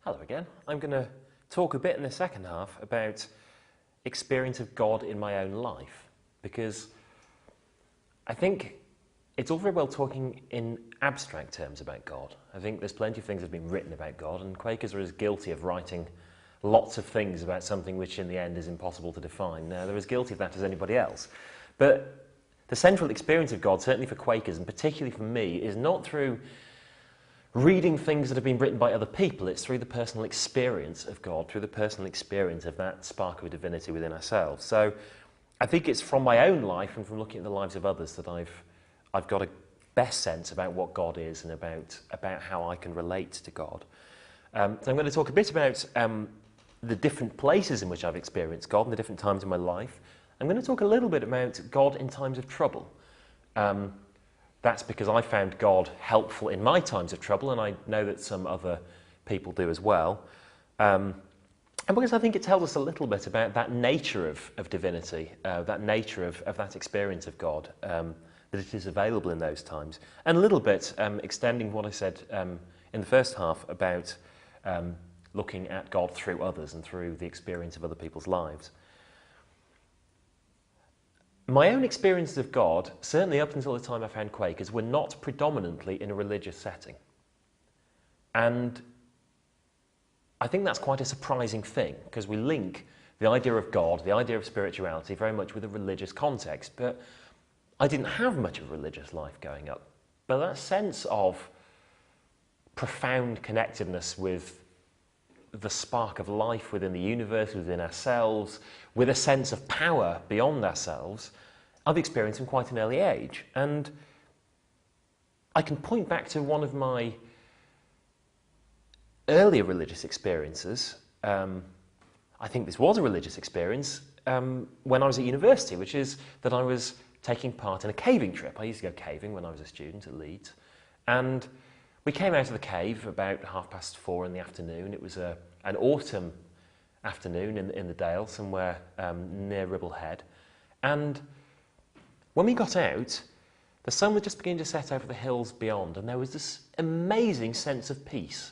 Hello again. I'm going to talk a bit in the second half about experience of God in my own life, because I think it's all very well talking in abstract terms about God. I think there's plenty of things that have been written about God, and Quakers are as guilty of writing lots of things about something which in the end is impossible to define. Now, they're as guilty of that as anybody else. But the central experience of God, certainly for Quakers, and particularly for me, is not through reading things that have been written by other people. It's through the personal experience of God, through the personal experience of that spark of divinity within ourselves. So I think it's from my own life and from looking at the lives of others that I've got a best sense about what God is and about how I can relate to God. So I'm going to talk a bit about the different places in which I've experienced God and the different times in my life. I'm going to talk a little bit about God in times of trouble. That's because I found God helpful in my times of trouble, and I know that some other people do as well. And because I think it tells us a little bit about that nature of divinity, that nature of that experience of God, that it is available in those times. And a little bit extending what I said in the first half about looking at God through others and through the experience of other people's lives. My own experiences of God, certainly up until the time I found Quakers, were not predominantly in a religious setting. And I think that's quite a surprising thing, because we link the idea of God, the idea of spirituality, very much with a religious context. But I didn't have much of a religious life growing up. But that sense of profound connectedness with the spark of life within the universe, within ourselves, with a sense of power beyond ourselves, I've experienced from quite an early age. And I can point back to one of my earlier religious experiences. I think this was a religious experience when I was at university, which is that I was taking part in a caving trip. I used to go caving when I was a student at Leeds. And we came out of the cave about 4:30 in the afternoon. It was an autumn afternoon in the Dale, somewhere near Ribble Head. And when we got out, the sun was just beginning to set over the hills beyond, and there was this amazing sense of peace.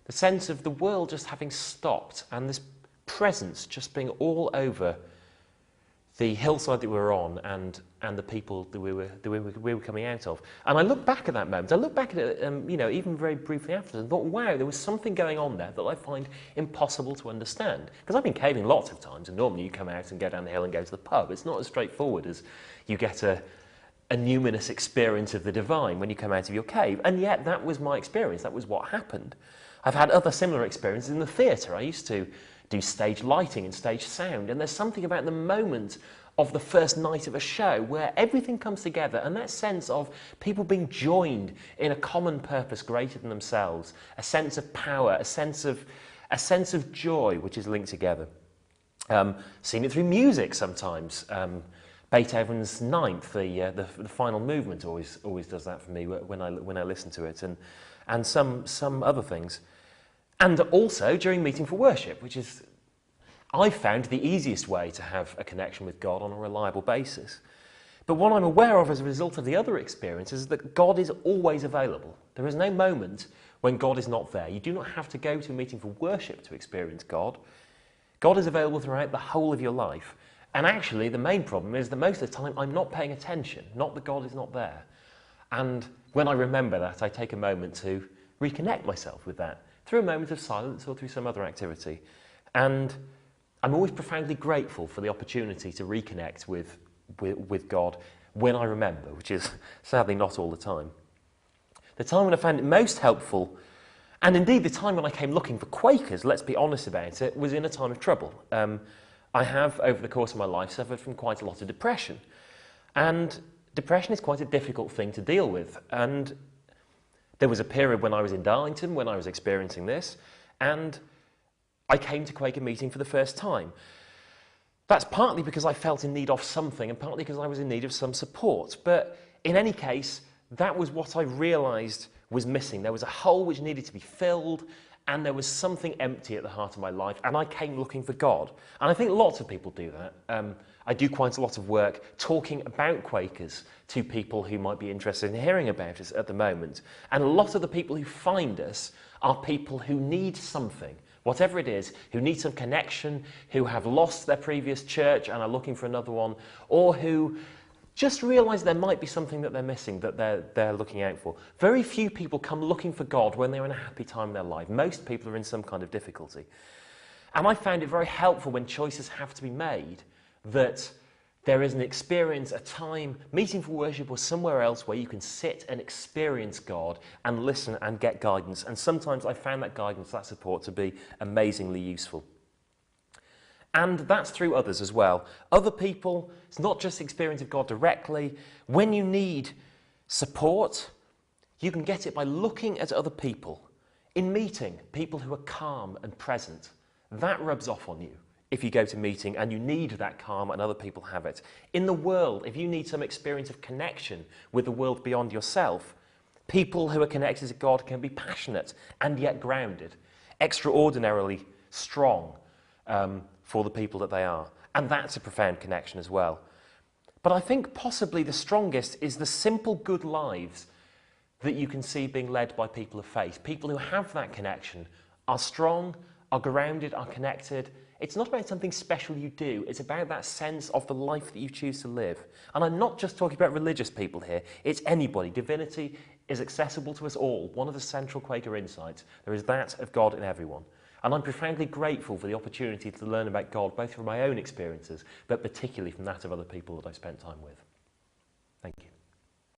The sense of the world just having stopped, and this presence just being all over the hillside that we were on and the people that we were coming out of. And I look back at that moment. I look back at it, even very briefly after, and thought, wow, there was something going on there that I find impossible to understand. Because I've been caving lots of times, and normally you come out and go down the hill and go to the pub. It's not as straightforward as you get a numinous experience of the divine when you come out of your cave. And yet that was my experience. That was what happened. I've had other similar experiences in the theatre. I used to do stage lighting and stage sound, and there's something about the moment of the first night of a show where everything comes together, and that sense of people being joined in a common purpose greater than themselves, a sense of power, a sense of joy which is linked together. Seen it through music sometimes. Beethoven's Ninth, the final movement, always does that for me when I listen to it, and some other things. And also during meeting for worship, which is, I've found, the easiest way to have a connection with God on a reliable basis. But what I'm aware of as a result of the other experiences is that God is always available. There is no moment when God is not there. You do not have to go to a meeting for worship to experience God. God is available throughout the whole of your life. And actually, the main problem is that most of the time I'm not paying attention, not that God is not there. And when I remember that, I take a moment to reconnect myself with that, through a moment of silence or through some other activity. And I'm always profoundly grateful for the opportunity to reconnect with God when I remember, which is sadly not all the time. The time when I found it most helpful, and indeed the time when I came looking for Quakers, let's be honest about it, was in a time of trouble. I have, over the course of my life, suffered from quite a lot of depression. And depression is quite a difficult thing to deal with. And there was a period when I was in Darlington, when I was experiencing this, and I came to Quaker meeting for the first time. That's partly because I felt in need of something, and partly because I was in need of some support. But in any case, that was what I realised was missing. There was a hole which needed to be filled, and there was something empty at the heart of my life, and I came looking for God. And I think lots of people do that. I do quite a lot of work talking about Quakers to people who might be interested in hearing about us at the moment. And a lot of the people who find us are people who need something, whatever it is, who need some connection, who have lost their previous church and are looking for another one, or who just realise there might be something that they're missing, that they're looking out for. Very few people come looking for God when they're in a happy time in their life. Most people are in some kind of difficulty. And I found it very helpful when choices have to be made that there is an experience, a time, meeting for worship or somewhere else where you can sit and experience God and listen and get guidance. And sometimes I found that guidance, that support to be amazingly useful. And that's through others as well. Other people, it's not just the experience of God directly. When you need support, you can get it by looking at other people. In meeting, people who are calm and present. That rubs off on you if you go to meeting and you need that calm and other people have it. In the world, if you need some experience of connection with the world beyond yourself, people who are connected to God can be passionate and yet grounded, extraordinarily strong, for the people that they are. And that's a profound connection as well. But I think possibly the strongest is the simple good lives that you can see being led by people of faith. People who have that connection are strong, are grounded, are connected. It's not about something special you do. It's about that sense of the life that you choose to live. And I'm not just talking about religious people here. It's anybody. Divinity is accessible to us all. One of the central Quaker insights, there is that of God in everyone. And I'm profoundly grateful for the opportunity to learn about God, both from my own experiences, but particularly from that of other people that I've spent time with.